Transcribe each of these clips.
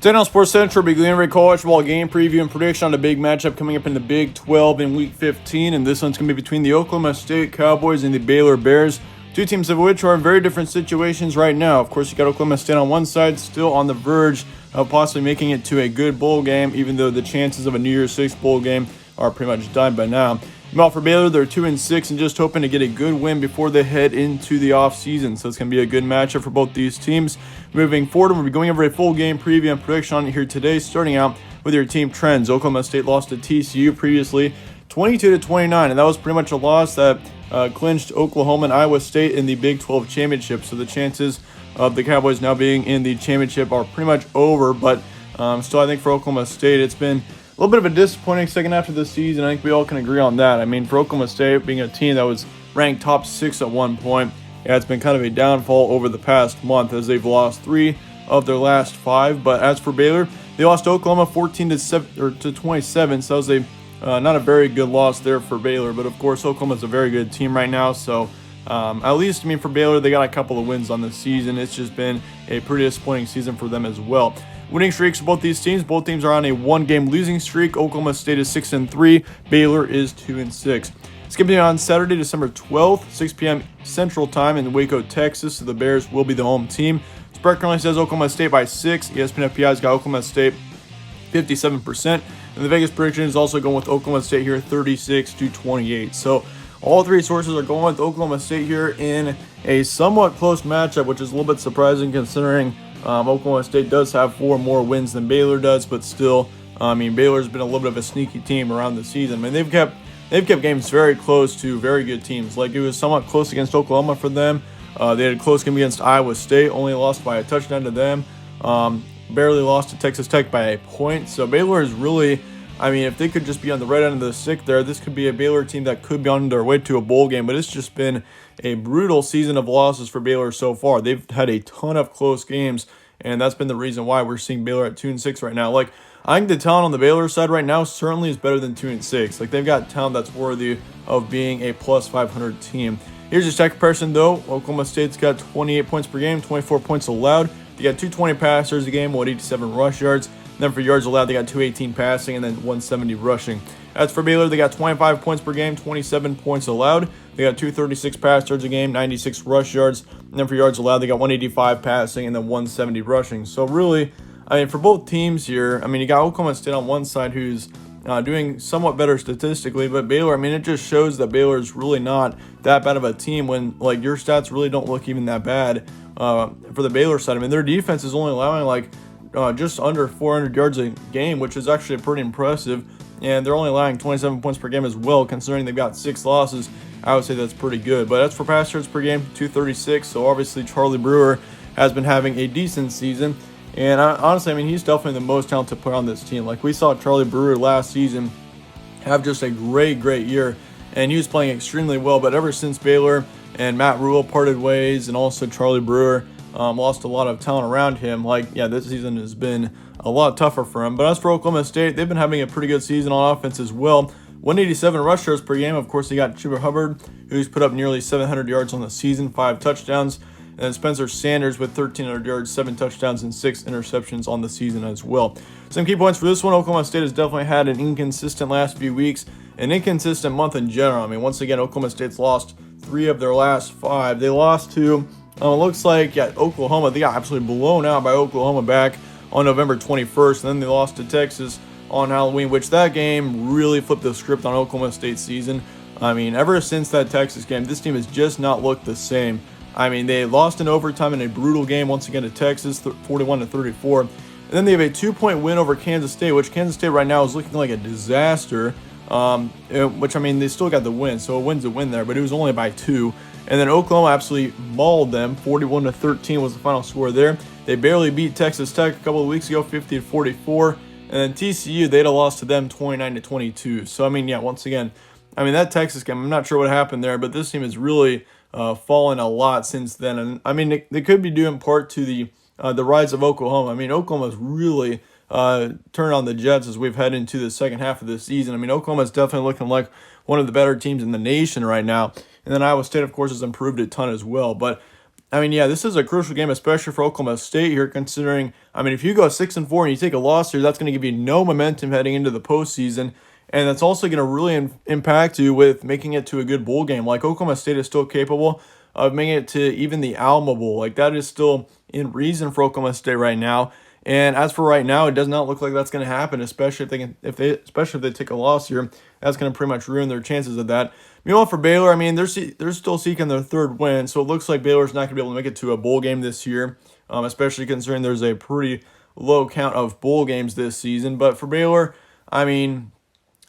Today on Sports Central, we'll be going over a college football game preview and prediction on the big matchup coming up in the Big 12 in Week 15. And this one's going to be between the Oklahoma State Cowboys and the Baylor Bears. Two teams of which are in very different situations right now. Of course, you got Oklahoma State on one side, still on the verge of possibly making it to a good bowl game, even though the chances of a New Year's Six bowl game are pretty much done by now. Meanwhile, for Baylor, they're 2-6 and just hoping to get a good win before they head into the offseason. So it's going to be a good matchup for both these teams. Moving forward, we'll be going over a full game preview and prediction on it here today, starting out with your team trends. Oklahoma State lost to TCU previously, 22-29, and that was pretty much a loss that clinched Oklahoma and Iowa State in the Big 12 championship. So the chances of the Cowboys now being in the championship are pretty much over. But still, I think for Oklahoma State, it's been a little bit of a disappointing second half of the season. I think we all can agree on that. I mean, for Oklahoma State being a team that was ranked top 6 at one point, yeah, it's been kind of a downfall over the past month as they've lost 3 of their last 5. But as for Baylor, they lost to Oklahoma 14-27, so that was not a very good loss there for Baylor. But of course, Oklahoma's a very good team right now, so at least, I mean, for Baylor, they got a couple of wins on the season. It's just been a pretty disappointing season for them as well. Winning streaks for both these teams. Both teams are on a 1-game losing streak. Oklahoma State is 6-3. Baylor is 2-6. It's going to be on Saturday, December 12th, 6 p.m. Central Time in Waco, Texas. So the Bears will be the home team. Spread currently says Oklahoma State by 6. ESPN FPI's got Oklahoma State 57%. And the Vegas prediction is also going with Oklahoma State here 36-28. So all three sources are going with Oklahoma State here in a somewhat close matchup, which is a little bit surprising considering Oklahoma State does have 4 more wins than Baylor does, but still, I mean, Baylor's been a little bit of a sneaky team around the season. I mean, they've kept games very close to very good teams. Like, it was somewhat close against Oklahoma for them. They had a close game against Iowa State, only lost by a touchdown to them. Barely lost to Texas Tech by a point. So Baylor is really, I mean, if they could just be on the right end of the stick there, this could be a Baylor team that could be on their way to a bowl game. But it's just been a brutal season of losses for Baylor so far. They've had a ton of close games, and that's been the reason why we're seeing Baylor at 2-6 right now. Like, I think the talent on the Baylor side right now certainly is better than 2-6. Like, they've got talent that's worthy of being a plus 500 team. Here's your stat comparison, though. Oklahoma State's got 28 points per game, 24 points allowed. They got 220 passers a game, 187 rush yards. And then for yards allowed, they got 218 passing and then 170 rushing. As for Baylor, they got 25 points per game, 27 points allowed. They got 236 pass yards a game, 96 rush yards. And then for yards allowed, they got 185 passing and then 170 rushing. So really, I mean, for both teams here, I mean, you got Oklahoma State on one side who's doing somewhat better statistically, but Baylor, I mean, it just shows that Baylor is really not that bad of a team when, like, your stats really don't look even that bad for the Baylor side. I mean, their defense is only allowing, like, just under 400 yards a game, which is actually pretty impressive, and they're only allowing 27 points per game as well, considering they've got 6 losses. I would say that's pretty good. But as for pass yards per game, 236, so obviously Charlie Brewer has been having a decent season. And honestly, I mean, he's definitely the most talented player on this team. Like, we saw Charlie Brewer last season have just a great year, and he was playing extremely well. But ever since Baylor and Matt Rule parted ways, and also Charlie Brewer lost a lot of talent around him, like, yeah, this season has been a lot tougher for him. But as for Oklahoma State, they've been having a pretty good season on offense as well. 187 rush yards per game. Of course, they got Chuba Hubbard, who's put up nearly 700 yards on the season, 5 touchdowns. And then Spencer Sanders with 1,300 yards, 7 touchdowns, and 6 interceptions on the season as well. Some key points for this one. Oklahoma State has definitely had an inconsistent last few weeks, an inconsistent month in general. I mean, once again, Oklahoma State's lost 3 of their last 5. They lost to, looks like, Oklahoma. They got absolutely blown out by Oklahoma back on November 21st. And then they lost to Texas on Halloween, which that game really flipped the script on Oklahoma State's season. I mean, ever since that Texas game, this team has just not looked the same. I mean, they lost in overtime in a brutal game once again to Texas, 41-34. And then they have a 2-point win over Kansas State, which Kansas State right now is looking like a disaster. Which, I mean, they still got the win, so a win's a win there, but it was only by 2. And then Oklahoma absolutely mauled them. 41-13 was the final score there. They barely beat Texas Tech a couple of weeks ago, 50-44. And then TCU, they'd have lost to them 29-22. So, I mean, yeah, once again, I mean, that Texas game, I'm not sure what happened there, but this team has really fallen a lot since then. And I mean, they could be due in part to the rise of Oklahoma. I mean, Oklahoma's really turned on the Jets as we've headed into the second half of this season. I mean, Oklahoma's definitely looking like one of the better teams in the nation right now. And then Iowa State, of course, has improved a ton as well. But I mean, yeah, this is a crucial game, especially for Oklahoma State here, considering, I mean, if you go 6-4 and you take a loss here, that's going to give you no momentum heading into the postseason. And that's also going to really impact you with making it to a good bowl game. Like, Oklahoma State is still capable of making it to even the Alma Bowl. Like, that is still in reason for Oklahoma State right now. And as for right now, it does not look like that's going to happen, especially if they take a loss here. That's going to pretty much ruin their chances of that. Meanwhile, for Baylor, I mean, they're still seeking their third win, so it looks like Baylor's not going to be able to make it to a bowl game this year, especially considering there's a pretty low count of bowl games this season. But for Baylor, I mean,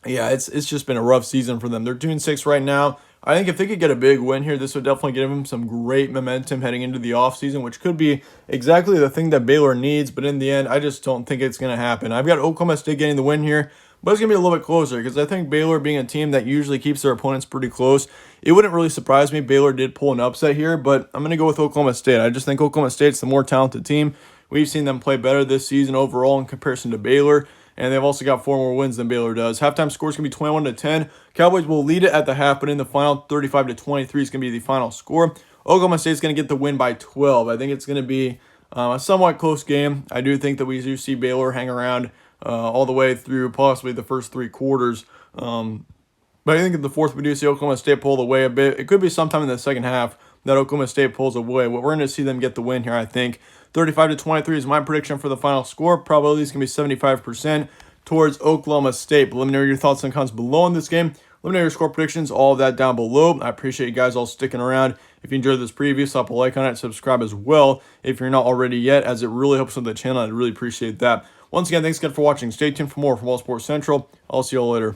yeah, it's just been a rough season for them. They're 2-6 right now. I think if they could get a big win here, this would definitely give them some great momentum heading into the offseason, which could be exactly the thing that Baylor needs. But in the end, I just don't think it's going to happen. I've got Oklahoma State getting the win here, but it's going to be a little bit closer because I think Baylor, being a team that usually keeps their opponents pretty close, it wouldn't really surprise me if Baylor did pull an upset here, but I'm going to go with Oklahoma State. I just think Oklahoma State's the more talented team. We've seen them play better this season overall in comparison to Baylor, and they've also got 4 more wins than Baylor does. Halftime score is going to be 21-10. Cowboys will lead it at the half, but in the final, 35-23 is going to be the final score. Oklahoma State's going to get the win by 12. I think it's going to be a somewhat close game. I do think that we do see Baylor hang around all the way through possibly the first 3 quarters. But I think in the fourth, we do see Oklahoma State pull away a bit. It could be sometime in the second half that Oklahoma State pulls away. But we're going to see them get the win here, I think. 35-23 is my prediction for the final score. Probability is going to be 75% towards Oklahoma State. But let me know your thoughts and comments below on this game. Let me know your score predictions, all of that down below. I appreciate you guys all sticking around. If you enjoyed this preview, slap a like on it, subscribe as well if you're not already yet, as it really helps with the channel. I'd really appreciate that. Once again, thanks again for watching. Stay tuned for more from All Sports Central. I'll see you all later.